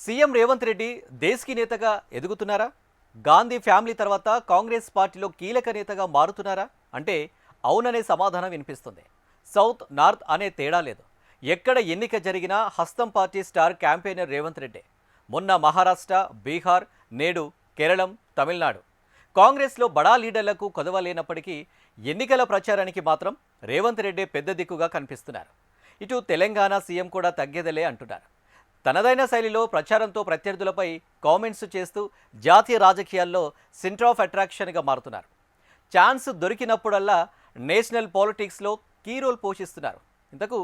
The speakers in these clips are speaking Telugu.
సీఎం రేవంత్ రెడ్డి దేశీ నేతగా ఎదుగుతున్నారా? గాంధీ ఫ్యామిలీ తర్వాత కాంగ్రెస్ పార్టీలో కీలక నేతగా మారుతున్నారా అంటే అవుననే సమాధానం వినిపిస్తుంది. సౌత్ నార్త్ అనే తేడా లేదు. ఎక్కడ ఎన్నిక జరిగినా హస్తం party star campaigner Revanth Reddy. మొన్న మహారాష్ట్ర, బీహార్, నేడు కేరళం, తమిళనాడు. కాంగ్రెస్లో బడా లీడర్లకు కొదవలేనప్పటికీ ఎన్నికల ప్రచారానికి మాత్రం రేవంత్ రెడ్డి పెద్ద దిక్కుగా కనిపిస్తున్నారు. ఇటు తెలంగాణ సీఎం కూడా తగ్గేదలే అంటున్నారు. తనదైన శైలిలో ప్రచారంతో ప్రత్యర్థులపై కామెంట్స్ చేస్తూ జాతీయ రాజకీయాల్లో సెంటర్ ఆఫ్ అట్రాక్షన్గా మారుతున్నారు. ఛాన్స్ దొరికినప్పుడల్లా నేషనల్ పాలిటిక్స్లో కీ రోల్ పోషిస్తున్నారు. ఇంతకు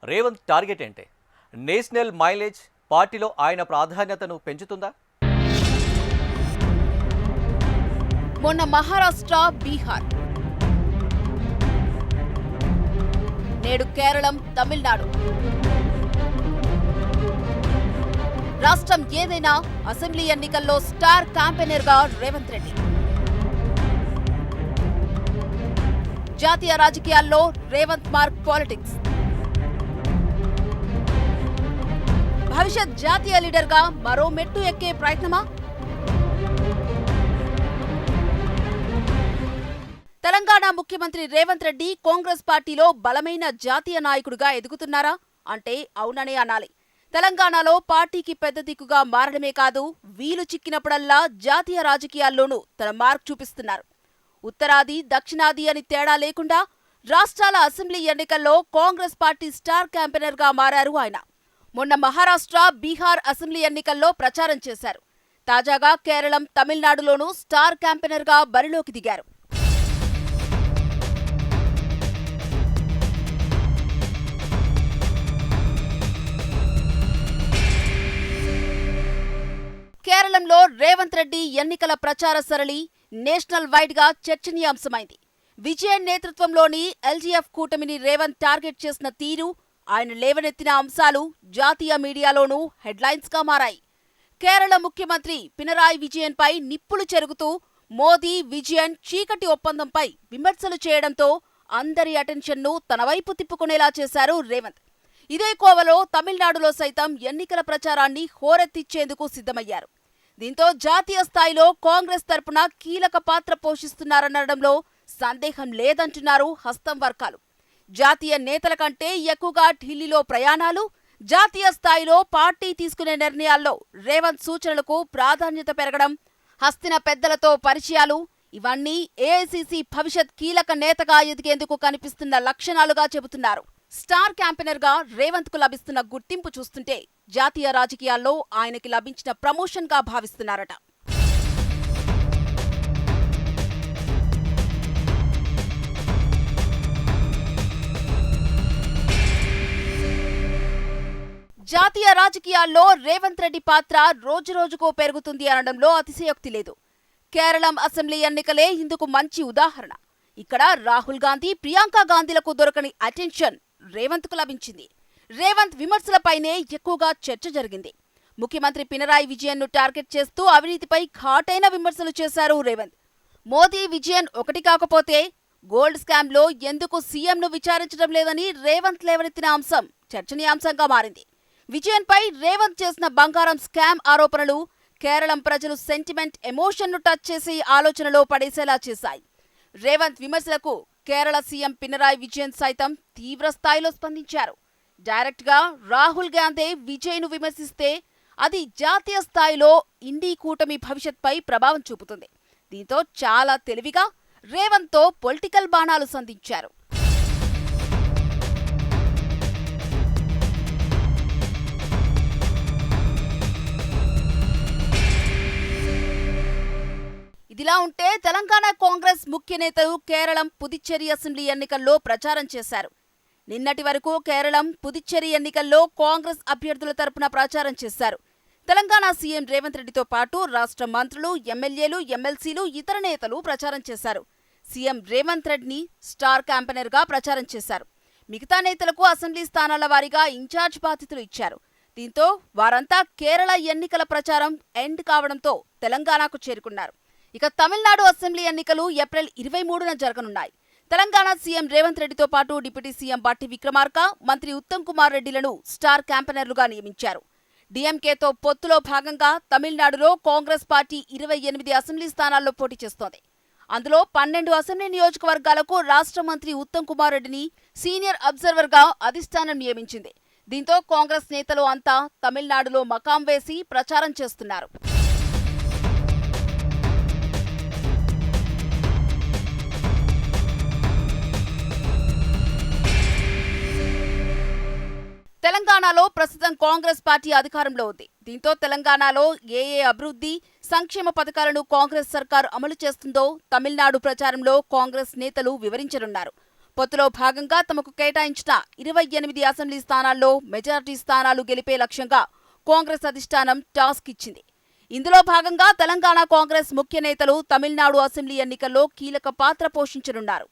రేవంత్ టార్గెట్ ఏంటి? నేషనల్ మైలేజ్ పార్టీలో ఆయన ప్రాధాన్యతను పెంచుతుందా? మొన్న మహారాష్ట్ర, బీహార్, నేడు కేరళం, తమిళనాడు. రాష్ట్రం ఏదైనా అసెంబ్లీ ఎన్నికల్లో స్టార్ క్యాంపెయినర్ గా రేవంత్ రెడ్డి. జాతీయ రాజకీయాల్లో రేవంత్ మార్క్ పాలిటిక్స్. భవిష్యత్ జాతీయ లీడర్ గా మరో మెట్టు ఎక్కే ప్రయత్నమా? తెలంగాణ ముఖ్యమంత్రి రేవంత్ రెడ్డి కాంగ్రెస్ పార్టీలో బలమైన జాతీయ నాయకుడిగా ఎదుగుతున్నారా అంటే అవుననే అనాలి. తెలంగాణలో పార్టీకి పెద్ద దిక్కుగా మారడమే కాదు, వీలు చిక్కినప్పుడల్లా జాతీయ రాజకీయాల్లోనూ తన మార్క్ చూపిస్తున్నారు. ఉత్తరాది, దక్షిణాది అని తేడా లేకుండా రాష్ట్రాల అసెంబ్లీ ఎన్నికల్లో కాంగ్రెస్ పార్టీ స్టార్ క్యాంపెయినర్ గా మారారు ఆయన. మొన్న మహారాష్ట్ర, బీహార్ అసెంబ్లీ ఎన్నికల్లో ప్రచారం చేశారు. తాజాగా కేరళం, తమిళనాడులోనూ స్టార్ క్యాంపెయినర్ గా బరిలోకి దిగారు. కేరళంలో రేవంత్ రెడ్డి ఎన్నికల ప్రచార సరళి నేషనల్ వైడ్ గా చర్చనీయాంశమైంది. విజయన్ నేతృత్వంలోని ఎల్జీఎఫ్ కూటమిని రేవంత్ టార్గెట్ చేసిన తీరు, ఆయన లేవనెత్తిన అంశాలు జాతీయ మీడియాలోనూ హెడ్లైన్స్ గా మారాయి. కేరళ ముఖ్యమంత్రి పినరాయి విజయన్ పై నిప్పులు చెరుగుతూ మోదీ, విజయన్ చీకటి ఒప్పందంపై విమర్శలు చేయడంతో అందరి అటెన్షన్ను తన వైపు తిప్పుకునేలా చేశారు రేవంత్. ఇదే కోవలో తమిళనాడులో సైతం ఎన్నికల ప్రచారాన్ని హోరెత్తిచ్చేందుకు సిద్ధమయ్యారు. దీంతో జాతీయ స్థాయిలో కాంగ్రెస్ తరపున కీలక పాత్ర పోషిస్తున్నారనడంలో సందేహం లేదంటున్నారు హస్తం వర్గాలు. జాతీయ నేతల కంటే ఎక్కువగా ఢిల్లీలో ప్రయాణాలు, జాతీయ స్థాయిలో పార్టీ తీసుకునే నిర్ణయాల్లో రేవంత్ సూచనలకు ప్రాధాన్యత పెరగడం, హస్తిన పెద్దలతో పరిచయాలు, ఇవన్నీ ఏఐసీసీ భవిష్యత్ కీలక నేతగా ఎదిగేందుకు కనిపిస్తున్న లక్షణాలుగా చెబుతున్నారు. స్టార్ క్యాంపెయినర్ గా రేవంత్ కు లభిస్తున్న గుర్తింపు చూస్తుంటే జాతీయ రాజకీయాల్లో ఆయనకి లభించిన ప్రమోషన్ గా భావిస్తున్నారట. జాతీయ రాజకీయాల్లో రేవంత్ రెడ్డి పాత్ర రోజురోజుకో పెరుగుతుంది అనడంలో అతిశయోక్తి లేదు. కేరళం అసెంబ్లీ ఎన్నికలే ఇందుకు మంచి ఉదాహరణ. ఇక్కడ రాహుల్ గాంధీ, ప్రియాంక గాంధీలకు దొరకని అటెన్షన్ రేవంత్ కు లభించింది. రేవంత్ విమర్శలపైనే ఎక్కువగా చర్చ జరిగింది. ముఖ్యమంత్రి పినరాయి విజయన్ ను టార్గెట్ చేస్తూ అవినీతిపై ఘాటైన విమర్శలు చేశారు రేవంత్. మోదీ, విజయన్ ఒకటి కాకపోతే గోల్డ్ స్కామ్ లో ఎందుకు సీఎంను విచారించడం లేదని రేవంత్ లేవనెత్తిన అంశం చర్చనీయాంశంగా మారింది. విజయన్ పై రేవంత్ చేసిన బంగారం స్కామ్ ఆరోపణలు కేరళం ప్రజలు సెంటిమెంట్, ఎమోషన్ ను టచ్ చేసి ఆలోచనలో పడేసేలా చేశాయి. రేవంత్ విమర్శలకు కేరళ సీఎం పినరాయి విజయన్ సైతం తీవ్ర స్థాయిలో స్పందించారు. డైరెక్ట్ గా రాహుల్ గాంధీ విజయ్ ను విమర్శిస్తే అది జాతీయ స్థాయిలో ఇండీ కూటమి భవిష్యత్పై ప్రభావం చూపుతుంది. దీంతో చాలా తెలివిగా రేవంత్ తో పొలిటికల్ బాణాలు సంధించారు. ఇదిలా ఉంటే తెలంగాణ కాంగ్రెస్ ముఖ్య నేతలు కేరళం, పుదుచ్చేరి అసెంబ్లీ ఎన్నికల్లో ప్రచారం చేశారు. నిన్నటి వరకు కేరళం, పుదుచ్చేరి ఎన్నికల్లో కాంగ్రెస్ అభ్యర్థుల తరపున ప్రచారం చేశారు. తెలంగాణ సీఎం రేవంత్ రెడ్డితో పాటు రాష్ట్ర మంత్రులు, ఎమ్మెల్యేలు, ఎమ్మెల్సీలు, ఇతర నేతలు ప్రచారం చేశారు. సీఎం రేవంత్ రెడ్డిని స్టార్ క్యాంపెయినర్ గా ప్రచారం చేశారు. మిగతా నేతలకు అసెంబ్లీ స్థానాల వారీగా ఇన్ఛార్జ్ బాధ్యతలు ఇచ్చారు. దీంతో వారంతా కేరళ ఎన్నికల ప్రచారం ఎండ్ కావడంతో తెలంగాణకు చేరుకున్నారు. ఇక తమిళనాడు అసెంబ్లీ ఎన్నికలు ఏప్రిల్ 23న జరగనున్నాయి. తెలంగాణ సీఎం రేవంత్ రెడ్డితో పాటు డిప్యూటీ సీఎం బట్టి విక్రమార్క, మంత్రి ఉత్తమ్ కుమార్ రెడ్డిలను స్టార్ క్యాంపెయినర్లుగా నియమించారు. డీఎంకేతో పొత్తులో భాగంగా తమిళనాడులో కాంగ్రెస్ పార్టీ 28 అసెంబ్లీ స్థానాల్లో పోటీ చేస్తోంది. అందులో 12 అసెంబ్లీ నియోజకవర్గాలకు రాష్ట్ర మంత్రి ఉత్తమ్ కుమార్ రెడ్డిని సీనియర్ అబ్జర్వర్గా అధిష్టానం నియమించింది. దీంతో కాంగ్రెస్ నేతలు అంతా తమిళనాడులో మకాం వేసి ప్రచారం చేస్తున్నారు. తెలంగాణలో ప్రస్తుతం కాంగ్రెస్ పార్టీ అధికారంలో ఉంది. దీంతో తెలంగాణలో ఏ అభివృద్ధి, సంక్షేమ పథకాలను కాంగ్రెస్ సర్కారు అమలు చేస్తుందో తమిళనాడు ప్రచారంలో కాంగ్రెస్ నేతలు వివరించనున్నారు. పొత్తులో భాగంగా తమకు కేటాయించిన 28 అసెంబ్లీ స్థానాల్లో మెజారిటీ స్థానాలు గెలిపే లక్ష్యంగా కాంగ్రెస్ అధిష్టానం టాస్క్ ఇచ్చింది. ఇందులో భాగంగా తెలంగాణ కాంగ్రెస్ ముఖ్య నేతలు తమిళనాడు అసెంబ్లీ ఎన్నికల్లో కీలక పాత్ర పోషించనున్నారు.